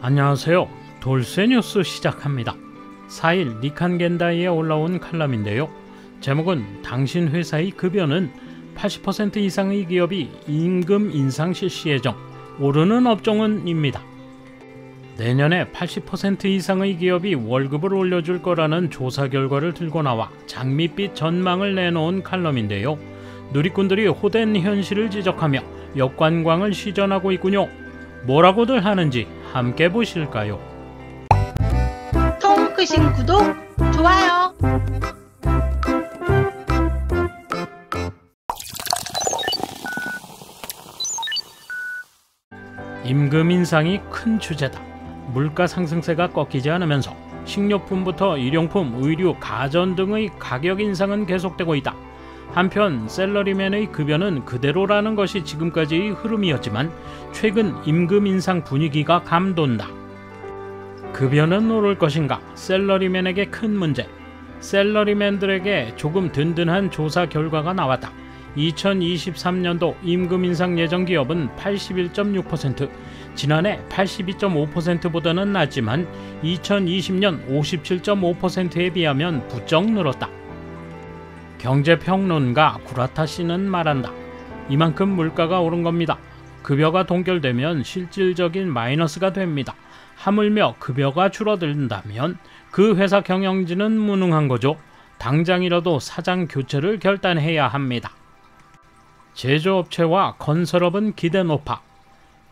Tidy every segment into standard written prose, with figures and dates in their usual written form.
안녕하세요. 돌쇠뉴스 시작합니다. 4일 니칸겐다이에 올라온 칼럼인데요. 제목은 당신 회사의 급여는 80% 이상의 기업이 임금 인상 실시 예정, 오르는 업종은 입니다. 내년에 80% 이상의 기업이 월급을 올려줄 거라는 조사 결과를 들고 나와 장밋빛 전망을 내놓은 칼럼인데요. 누리꾼들이 호된 현실을 지적하며 역관광을 시전하고 있군요. 뭐라고들 하는지 함께 보실까요? 통크신 구독, 좋아요. 임금 인상이 큰 주제다. 물가 상승세가 꺾이지 않으면서 식료품부터 일용품, 의류, 가전 등의 가격 인상은 계속되고 있다. 한편 셀러리맨의 급여는 그대로라는 것이 지금까지의 흐름이었지만 최근 임금 인상 분위기가 감돈다. 급여는 오를 것인가? 셀러리맨에게 큰 문제. 셀러리맨들에게 조금 든든한 조사 결과가 나왔다. 2023년도 임금 인상 예정 기업은 81.6%, 지난해 82.5%보다는 낮지만 2020년 57.5%에 비하면 부쩍 늘었다. 경제평론가 구라타 씨는 말한다. 이만큼 물가가 오른 겁니다. 급여가 동결되면 실질적인 마이너스가 됩니다. 하물며 급여가 줄어든다면 그 회사 경영진은 무능한 거죠. 당장이라도 사장 교체를 결단해야 합니다. 제조업체와 건설업은 기대 높아.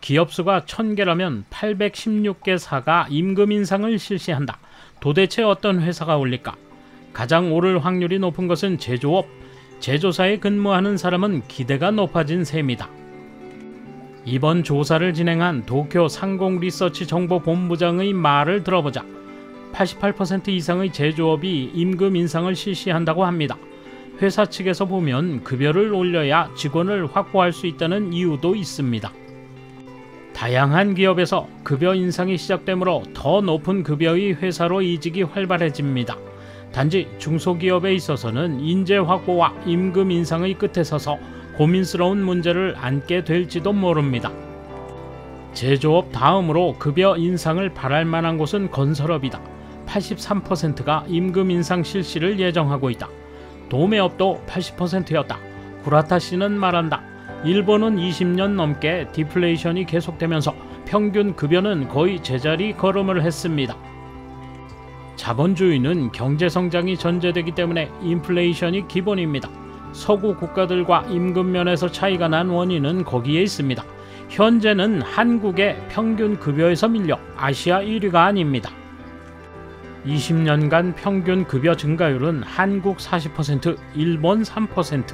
기업 수가 1000개라면 816개사가 임금 인상을 실시한다. 도대체 어떤 회사가 올릴까? 가장 오를 확률이 높은 것은 제조업. 제조사에 근무하는 사람은 기대가 높아진 셈이다. 이번 조사를 진행한 도쿄 상공리서치정보본부장의 말을 들어보자. 88% 이상의 제조업이 임금 인상을 실시한다고 합니다. 회사 측에서 보면 급여를 올려야 직원을 확보할 수 있다는 이유도 있습니다. 다양한 기업에서 급여 인상이 시작되므로 더 높은 급여의 회사로 이직이 활발해집니다. 단지 중소기업에 있어서는 인재 확보와 임금 인상의 끝에 서서 고민스러운 문제를 안게 될지도 모릅니다. 제조업 다음으로 급여 인상을 바랄 만한 곳은 건설업이다. 83%가 임금 인상 실시를 예정하고 있다. 도매업도 80%였다. 구라타 씨는 말한다. 일본은 20년 넘게 디플레이션이 계속되면서 평균 급여는 거의 제자리 걸음을 했습니다. 자본주의는 경제성장이 전제되기 때문에 인플레이션이 기본입니다. 서구 국가들과 임금 면에서 차이가 난 원인은 거기에 있습니다. 현재는 한국의 평균 급여에서 밀려 아시아 1위가 아닙니다. 20년간 평균 급여 증가율은 한국 40%, 일본 3%.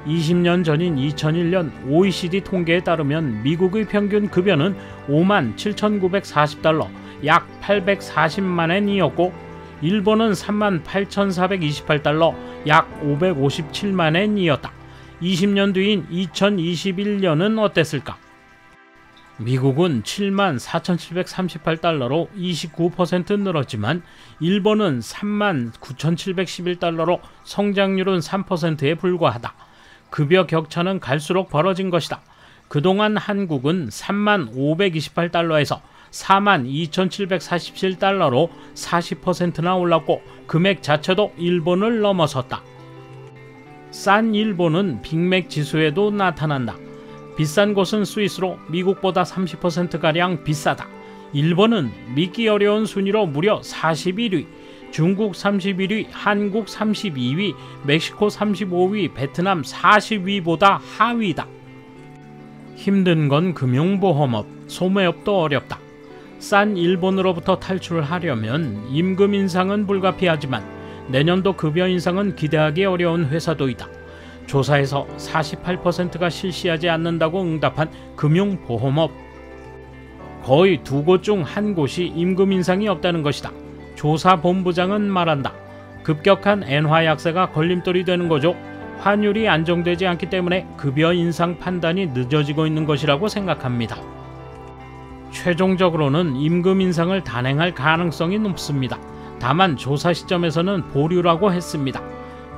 20년 전인 2001년 OECD 통계에 따르면 미국의 평균 급여는 57,940달러, 약 840만엔이었고 일본은 38,428달러, 약 557만엔이었다. 20년 뒤인 2021년은 어땠을까? 미국은 74,738달러로 29% 늘었지만 일본은 39,711달러로 성장률은 3%에 불과하다. 급여 격차는 갈수록 벌어진 것이다. 그동안 한국은 3528달러에서 42,747달러로 40%나 올랐고 금액 자체도 일본을 넘어섰다. 싼 일본은 빅맥 지수에도 나타난다. 비싼 곳은 스위스로 미국보다 30%가량 비싸다. 일본은 믿기 어려운 순위로 무려 41위, 중국 31위, 한국 32위, 멕시코 35위, 베트남 40위보다 하위다. 힘든 건 금융보험업, 소매업도 어렵다. 싼 일본으로부터 탈출하려면 임금 인상은 불가피하지만 내년도 급여 인상은 기대하기 어려운 회사도 있다. 조사에서 48%가 실시하지 않는다고 응답한 금융보험업. 거의 두 곳 중 한 곳이 임금 인상이 없다는 것이다. 조사본부장은 말한다. 급격한 엔화 약세가 걸림돌이 되는 거죠. 환율이 안정되지 않기 때문에 급여 인상 판단이 늦어지고 있는 것이라고 생각합니다. 최종적으로는 임금 인상을 단행할 가능성이 높습니다. 다만 조사 시점에서는 보류라고 했습니다.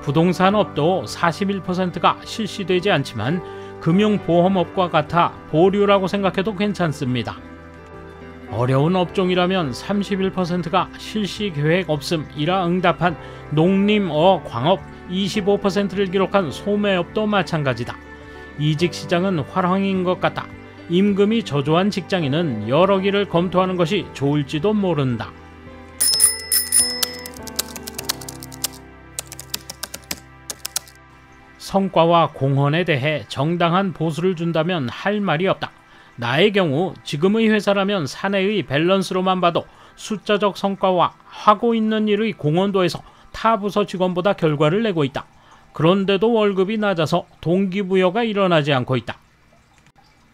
부동산업도 41%가 실시되지 않지만 금융보험업과 같아 보류라고 생각해도 괜찮습니다. 어려운 업종이라면 31%가 실시 계획 없음이라 응답한 농림어광업, 25%를 기록한 소매업도 마찬가지다. 이직 시장은 화랑인 것 같다. 임금이 저조한 직장인은 여러 길을 검토하는 것이 좋을지도 모른다. 성과와 공헌에 대해 정당한 보수를 준다면 할 말이 없다. 나의 경우 지금의 회사라면 사내의 밸런스로만 봐도 숫자적 성과와 하고 있는 일의 공헌도에서 타 부서 직원보다 결과를 내고 있다. 그런데도 월급이 낮아서 동기부여가 일어나지 않고 있다.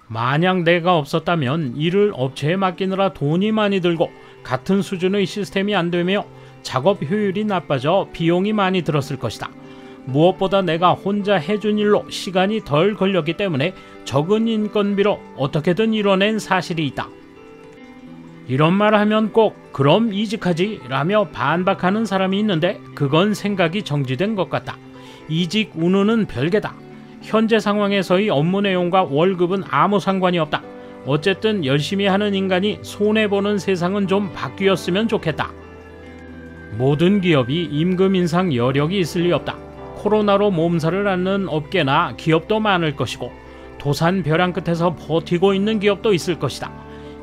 만약 내가 없었다면 일을 업체에 맡기느라 돈이 많이 들고 같은 수준의 시스템이 안 되며 작업 효율이 나빠져 비용이 많이 들었을 것이다. 무엇보다 내가 혼자 해준 일로 시간이 덜 걸렸기 때문에 적은 인건비로 어떻게든 이뤄낸 사실이 있다. 이런 말 하면 꼭 그럼 이직하지 라며 반박하는 사람이 있는데 그건 생각이 정지된 것 같다. 이직 운운은 별개다. 현재 상황에서의 업무 내용과 월급은 아무 상관이 없다. 어쨌든 열심히 하는 인간이 손해보는 세상은 좀 바뀌었으면 좋겠다. 모든 기업이 임금 인상 여력이 있을 리 없다. 코로나로 몸살을 앓는 업계나 기업도 많을 것이고 도산 벼랑 끝에서 버티고 있는 기업도 있을 것이다.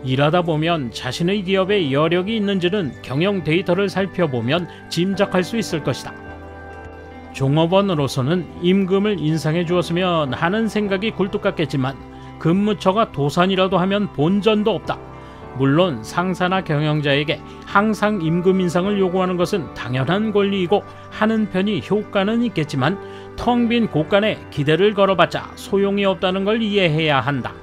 일하다 보면 자신의 기업에 여력이 있는지는 경영 데이터를 살펴보면 짐작할 수 있을 것이다. 종업원으로서는 임금을 인상해 주었으면 하는 생각이 굴뚝 같겠지만 근무처가 도산이라도 하면 본전도 없다. 물론 상사나 경영자에게 항상 임금 인상을 요구하는 것은 당연한 권리이고 하는 편이 효과는 있겠지만 텅 빈 곳간에 기대를 걸어봤자 소용이 없다는 걸 이해해야 한다.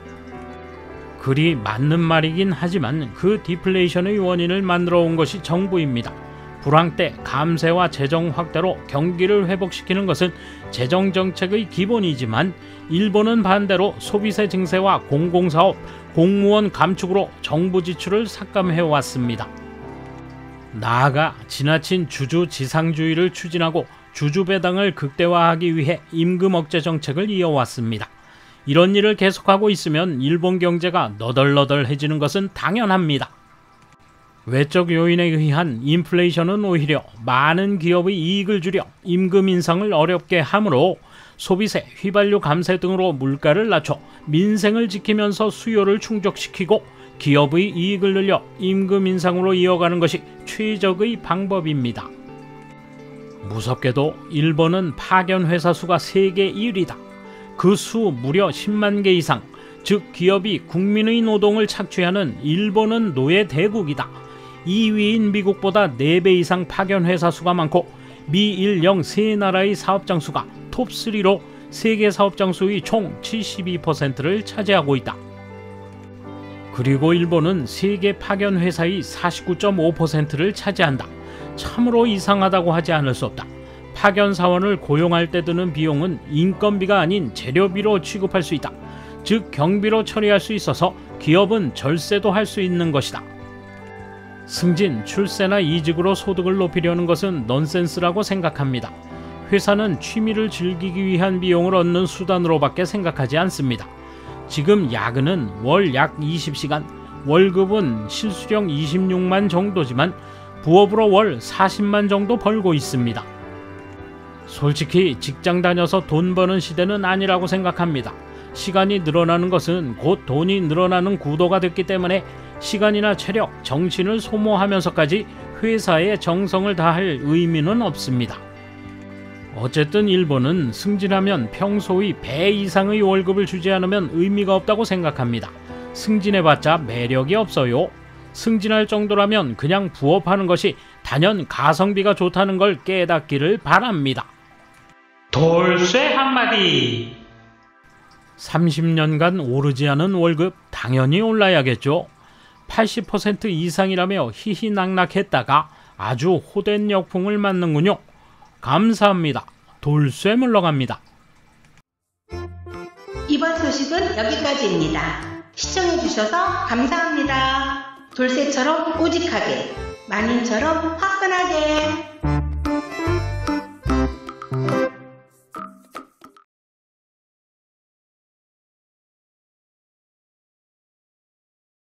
그리 맞는 말이긴 하지만 그 디플레이션의 원인을 만들어 온 것이 정부입니다. 불황 때 감세와 재정 확대로 경기를 회복시키는 것은 재정정책의 기본이지만 일본은 반대로 소비세 증세와 공공사업, 공무원 감축으로 정부 지출을 삭감해왔습니다. 나아가 지나친 주주지상주의를 추진하고 주주배당을 극대화하기 위해 임금 억제 정책을 이어왔습니다. 이런 일을 계속하고 있으면 일본 경제가 너덜너덜해지는 것은 당연합니다. 외적 요인에 의한 인플레이션은 오히려 많은 기업의 이익을 줄여 임금 인상을 어렵게 하므로 소비세, 휘발유 감세 등으로 물가를 낮춰 민생을 지키면서 수요를 충족시키고 기업의 이익을 늘려 임금 인상으로 이어가는 것이 최적의 방법입니다. 무섭게도 일본은 파견 회사 수가 세계 1위다. 그 수 무려 10만 개 이상, 즉 기업이 국민의 노동을 착취하는 일본은 노예 대국이다. 2위인 미국보다 4배 이상 파견 회사 수가 많고 미일 영 세 나라의 사업장 수가 톱3로 세계 사업장 수의 총 72%를 차지하고 있다. 그리고 일본은 세계 파견 회사의 49.5%를 차지한다. 참으로 이상하다고 하지 않을 수 없다. 파견 사원을 고용할 때 드는 비용은 인건비가 아닌 재료비로 취급할 수 있다. 즉 경비로 처리할 수 있어서 기업은 절세도 할 수 있는 것이다. 승진, 출세나 이직으로 소득을 높이려는 것은 넌센스라고 생각합니다. 회사는 취미를 즐기기 위한 비용을 얻는 수단으로밖에 생각하지 않습니다. 지금 야근은 월 약 20시간, 월급은 실수령 26만 정도지만 부업으로 월 40만 정도 벌고 있습니다. 솔직히 직장 다녀서 돈 버는 시대는 아니라고 생각합니다. 시간이 늘어나는 것은 곧 돈이 늘어나는 구도가 됐기 때문에 시간이나 체력, 정신을 소모하면서까지 회사에 정성을 다할 의미는 없습니다. 어쨌든 일본은 승진하면 평소의 배 이상의 월급을 주지 않으면 의미가 없다고 생각합니다. 승진해봤자 매력이 없어요. 승진할 정도라면 그냥 부업하는 것이 단연 가성비가 좋다는 걸 깨닫기를 바랍니다. 돌쇠 한마디! 30년간 오르지 않은 월급 당연히 올라야겠죠. 80% 이상이라며 희희낙낙했다가 아주 호된 역풍을 맞는군요. 감사합니다. 돌쇠 물러갑니다. 이번 소식은 여기까지입니다. 시청해주셔서 감사합니다. 돌쇠처럼 오직하게, 만인처럼 화끈하게.